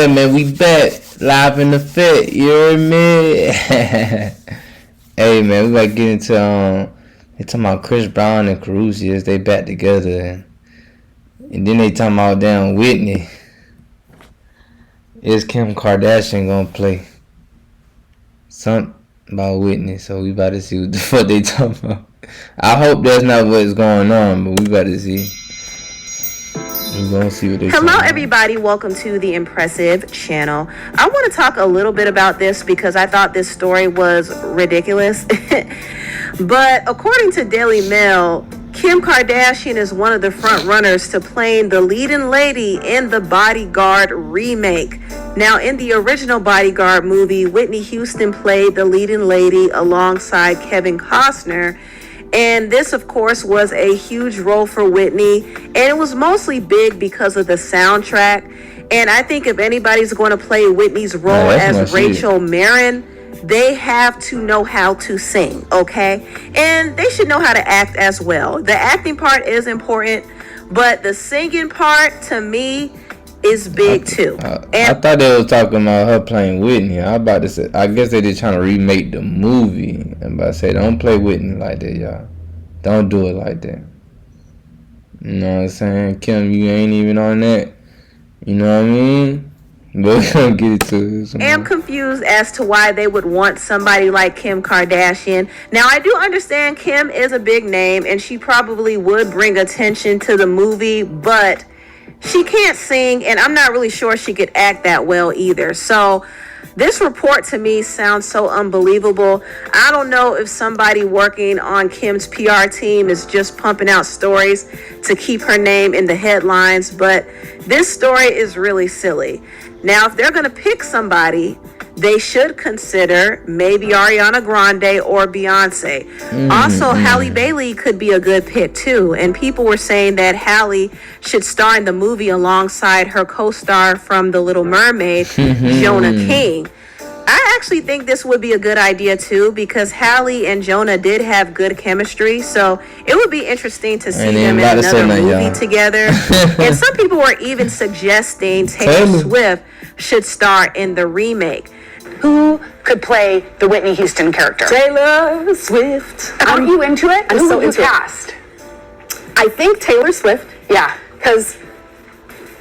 Yeah, man, we back live in the fit. You heard me? Hey, man, we about to get into they talking about Chris Brown and Karrueche as they back together, and then they talking about damn Whitney. Is Kim Kardashian gonna play something about Whitney? So we about to see what the fuck they talking about. I hope that's not what's going on, but we about to see. We're gonna see what they. Hello, everybody. Welcome to the Impressive channel. I want to talk a little bit about this because I thought this story was ridiculous. But according to Daily Mail, Kim Kardashian is one of the front runners to playing the leading lady in the Bodyguard remake. Now, in the original Bodyguard movie, Whitney Houston played the leading lady alongside Kevin Costner. And this, of course, was a huge role for Whitney. And it was mostly big because of the soundtrack. And I think if anybody's going to play Whitney's role as Rachel Marin, they have to know how to sing, okay? And they should know how to act as well. The acting part is important, but the singing part, to me, is big too. I thought they was talking about her playing Whitney. I about to say, I guess they just trying to remake the movie. I'm about to say, don't play Whitney like that, y'all. Don't do it like that. You know what I'm saying? Kim, you ain't even on that. You know what I mean? But we're gonna get into it. I'm confused as to why they would want somebody like Kim Kardashian. Now, I do understand Kim is a big name and she probably would bring attention to the movie, but she can't sing, and I'm not really sure she could act that well either. So this report to me sounds so unbelievable. I don't know if somebody working on Kim's PR team is just pumping out stories to keep her name in the headlines, but this story is really silly. Now, if they're going to pick somebody, they should consider maybe Ariana Grande or Beyonce. Also, Halle Bailey could be a good pick too. And people were saying that Halle should star in the movie alongside her co-star from The Little Mermaid, Jonah King. I actually think this would be a good idea too, because Halle and Jonah did have good chemistry. So it would be interesting to see them in another movie together. And some people were even suggesting Taylor Swift should star in the remake. Who could play the Whitney Houston character? Taylor Swift. Are you into it? I'm so into cast? it. I think Taylor Swift. Yeah, Because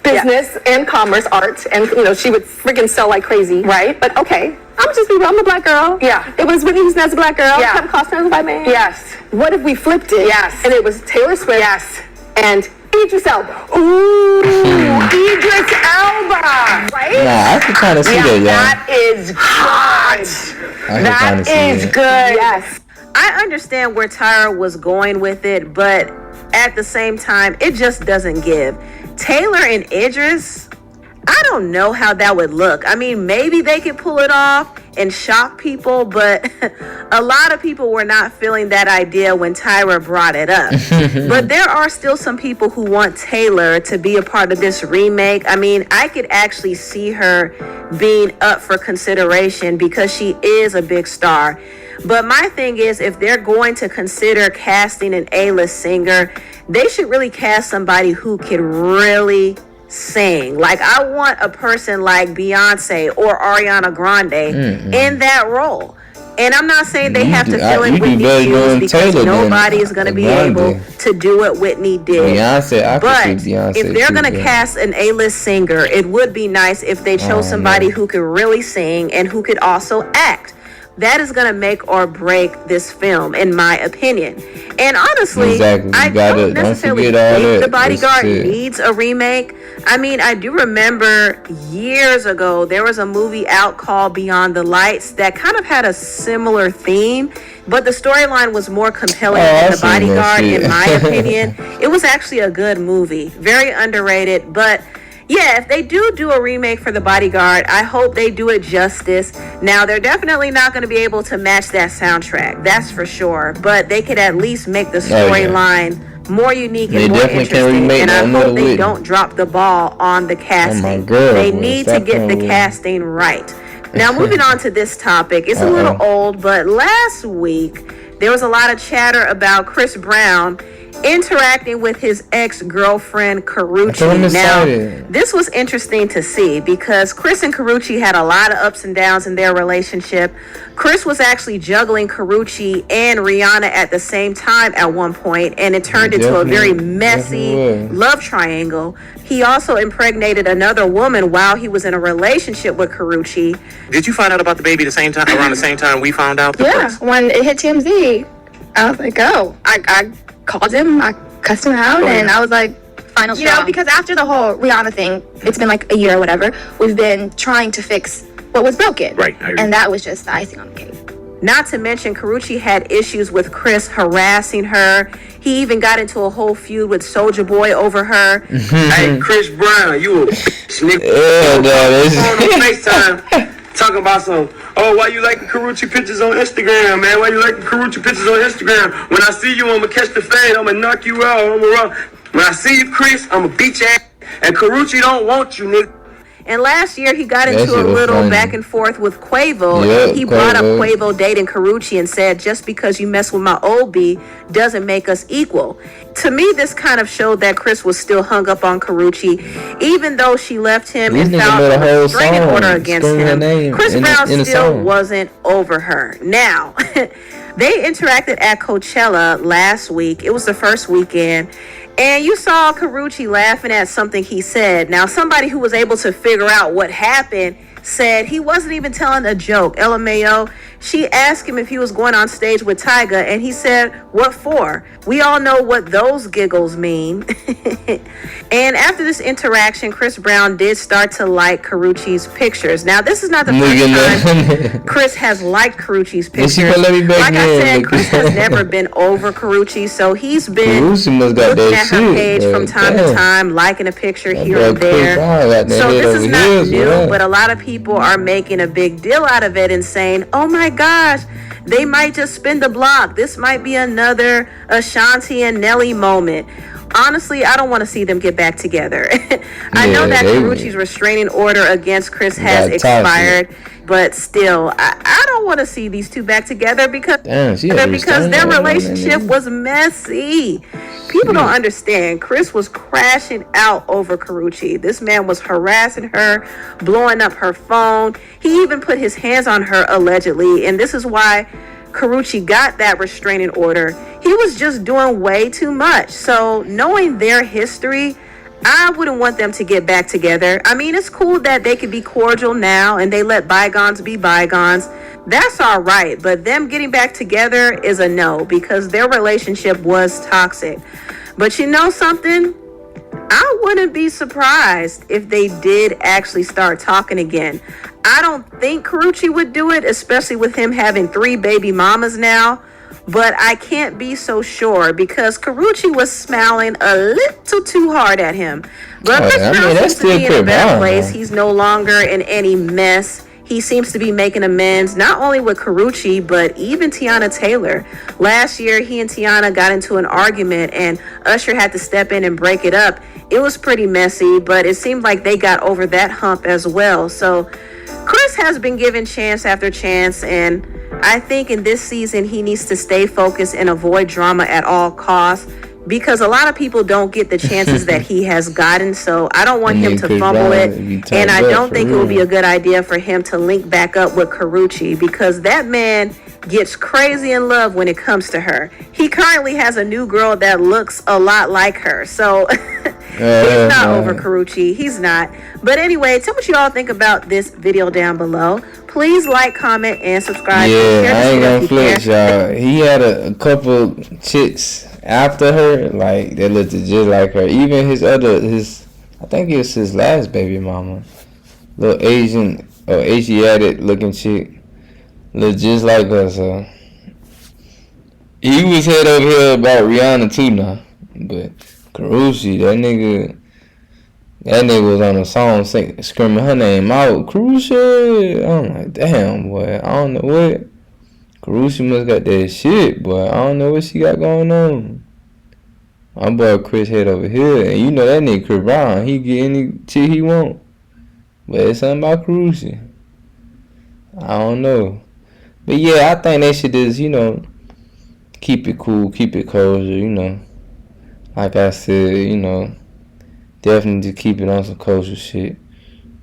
business and commerce, art, and she would freaking sell like crazy. Right. But okay, I'm a black girl. Yeah. It was Whitney Houston as a black girl. Yeah. Kevin Costner as a white man. Yes. What if we flipped it? Yes. And it was Taylor Swift. Yes. And Idris Elba. Ooh, Idris Elba. Right? Nah, I can kind of see that, y'all. That is hot. That is good. Yes. I understand where Tyra was going with it, but at the same time, it just doesn't give. Taylor and Idris, I don't know how that would look. I mean, maybe they could pull it off and shock people, but a lot of people were not feeling that idea when Tyra brought it up. But there are still some people who want Taylor to be a part of this remake. I mean, I could actually see her being up for consideration because she is a big star. But my thing is, if they're going to consider casting an A-list singer, they should really cast somebody who can really sing. Like, I want a person like Beyonce or Ariana Grande in that role. And I'm not saying they have to fill in Whitney's shoes because nobody is going to be able to do what Whitney did. But if they're going to cast an A-list singer, it would be nice if they chose somebody who could really sing and who could also act. That is going to make or break this film, in my opinion. And honestly, I don't necessarily think The Bodyguard needs a remake. I mean, I do remember years ago, there was a movie out called Beyond the Lights that kind of had a similar theme, but the storyline was more compelling than The Bodyguard, in my opinion. It was actually a good movie, very underrated, but yeah, if they do a remake for The Bodyguard, I hope they do it justice. Now, they're definitely not going to be able to match that soundtrack, that's for sure. But they could at least make the storyline more unique and more interesting. And I hope they don't drop the ball on the casting. They need to get the casting right. Now, moving on to this topic. It's a little old, but last week, there was a lot of chatter about Chris Brown interacting with his ex-girlfriend Karrueche. Now, this was interesting to see because Chris and Karrueche had a lot of ups and downs in their relationship. Chris was actually juggling Karrueche and Rihanna at the same time at one point, and it turned into a very messy love triangle. He also impregnated another woman while he was in a relationship with Karrueche. Did you find out about the baby around the same time we found out? Yeah, when it hit TMZ, I was like, oh, I called him, I cussed him out, and I was like, final straw. You know, because after the whole Rihanna thing, it's been like a year or whatever, we've been trying to fix what was broken. Right. And that was just the icing on the cake. Not to mention, Karrueche had issues with Chris harassing her. He even got into a whole feud with Soulja Boy over her. Hey, Chris Brown, you a nigga. On FaceTime talking about some, oh, why you liking Karrueche pictures on Instagram, man? Why you liking Karrueche pictures on Instagram? When I see you, I'm gonna catch the fade. I'm gonna knock you out. I'm gonna run. When I see you, Chris, I'm gonna beat your ass. And Karrueche don't want you, nigga. And last year, he got into a little back and forth with Quavo. Yep, he brought up Quavo dating Karrueche and said, just because you mess with my old B doesn't make us equal. To me, this kind of showed that Chris was still hung up on Karrueche, even though she left him and filed a restraining order against him. Chris Brown still wasn't over her. Now, they interacted at Coachella last week. It was the first weekend. And you saw Karrueche laughing at something he said. Now, somebody who was able to figure out what happened said he wasn't even telling a joke. LMAO. She asked him if he was going on stage with Tyga, and he said, what for? We all know what those giggles mean. And after this interaction, Chris Brown did start to like Karrueche's pictures. Now, this is not the first time Chris has liked Karrueche's pictures. Like I said, Chris has never been over Karrueche, so he's been looking at her page from time to time, liking a picture here and there. So this is not new, but a lot of people are making a big deal out of it and saying, oh my gosh, they might just spin the block. This might be another Ashanti and Nelly moment. Honestly, I don't want to see them get back together. I know that Karrueche's restraining order against Chris has expired, but still, I don't want to see these two back together because their relationship was messy. People don't understand. Chris was crashing out over Karrueche. This man was harassing her, blowing up her phone. He even put his hands on her allegedly, and this is why Karrueche got that restraining order. He was just doing way too much. So knowing their history, I wouldn't want them to get back together. I mean, it's cool that they could be cordial now and they let bygones be bygones. That's all right. But them getting back together is a no because their relationship was toxic. But you know something? I wouldn't be surprised if they did actually start talking again. I don't think Karrueche would do it, especially with him having 3 baby mamas now. But I can't be so sure because Karrueche was smiling a little too hard at him. But Chris Brown seems to be in a better place. He's no longer in any mess. He seems to be making amends, not only with Karrueche, but even Tiana Taylor. Last year, he and Tiana got into an argument, and Usher had to step in and break it up. It was pretty messy, but it seemed like they got over that hump as well. So Chris has been given chance after chance, and I think in this season, he needs to stay focused and avoid drama at all costs. Because a lot of people don't get the chances that he has gotten, so I don't want him to fumble it, and I don't think it would be a good idea for him to link back up with Karrueche because that man gets crazy in love when it comes to her. He currently has a new girl that looks a lot like her, so he's not over Karrueche. He's not. But anyway, tell what you all think about this video down below. Please like, comment, and subscribe. Yeah, I ain't gonna flex, y'all. He had a couple chicks after her, like, they looked just like her. Even I think it was his last baby mama. Little Asiatic looking chick. Looked just like her, so. He was head over here about Rihanna too now. But Karrueche, that nigga was on a song screaming her name out. Karrueche! I'm like, damn, boy. I don't know what. Karrueche must got that shit, boy. I don't know what she got going on. My boy Chris head over here, and you know that nigga Chris Brown, he get any shit he want. But it's something about Karrueche. I don't know. But yeah, I think they should just, keep it cool, keep it kosher, like I said, you know, definitely just keep it on some kosher shit.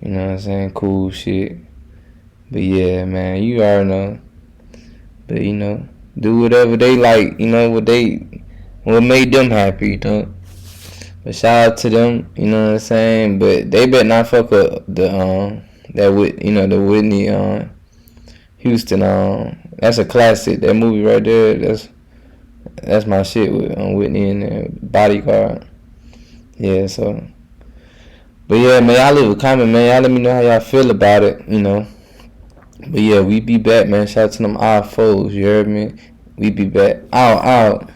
You know what I'm saying? Cool shit. But yeah, man, you already know. But you know, do whatever they like. You know what made them happy. You know. But shout out to them. You know what I'm saying? But they better not fuck up the the Whitney Houston. That's a classic. That movie right there. That's my shit with Whitney and Bodyguard. Yeah. So. But yeah, man, y'all leave a comment, man. Y'all let me know how y'all feel about it. You know. But yeah, we be back, man. Shout out to them I.F.Os, you heard me? We be back. Out.